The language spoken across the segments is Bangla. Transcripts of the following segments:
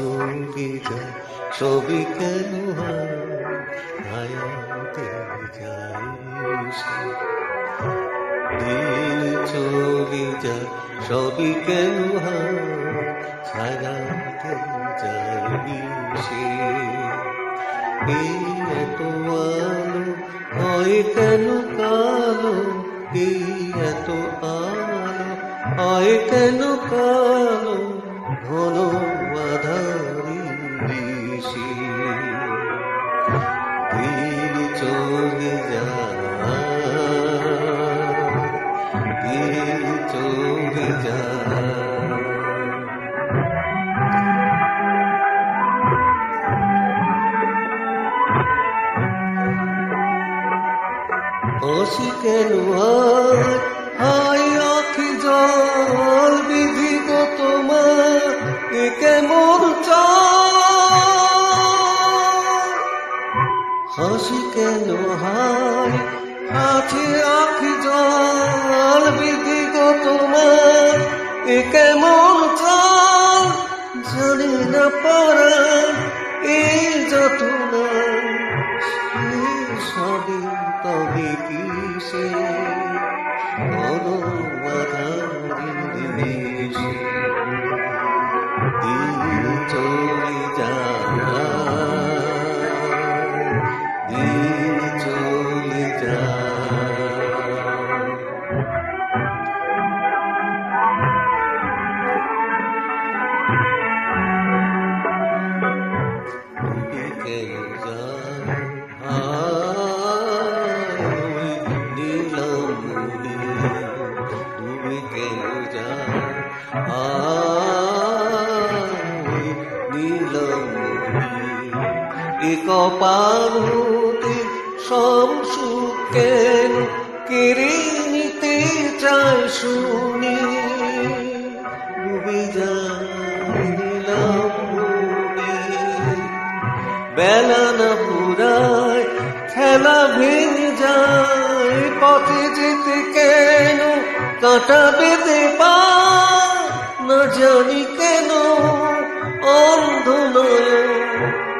চলে যায় সবই কেন হায়াতে যায় সে। দিন চলে যায় সবই কেন ছায়াতে যায় সে। এই এত আলো হয় কেন কালো, এই এত আলো হয় কেন কালো, ঘন আধারি বেশি। দিন চলে যায়, দিন চলে যায়। হাসি কেন হায় আখি জল, বিধি গো তোমার এ কেমন চাল। হাসি কেন হায় আছে আখি জল, বিধি গো তোমার এ কেমন চাল। জানি না পারার এই যতনা সবে তবে কিসে ঘন আধারি বেশি। দিন চলে যায়, দিন চলে যায়। ডুবে কেন যায় নীলম মুড়ি, ডুবে কেন যায় নীলম মুড়ি। এ কপাল হতে সব সুখ কেন কেড়ে নিতে চায় শুনি। ডুবে যায় নীলম মুড়ি, বেলা না পুরায় খেলা ভেঙে যায়। পথে যেতে কেন কাঁটা বেঁধে পায়, না জানি কেন অন্ধ নয়ন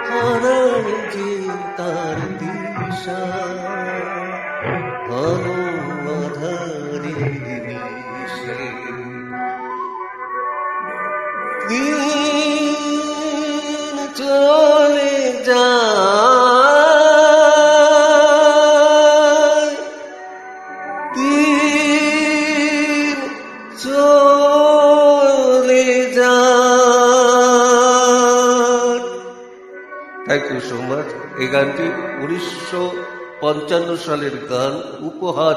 হারায় যে তার দিশা। ঘন আধারি নিশে দিন চলে যায়, দিন চলে যায়। Thank you so much. এই গানটি 1955 সালের গান, উপহার।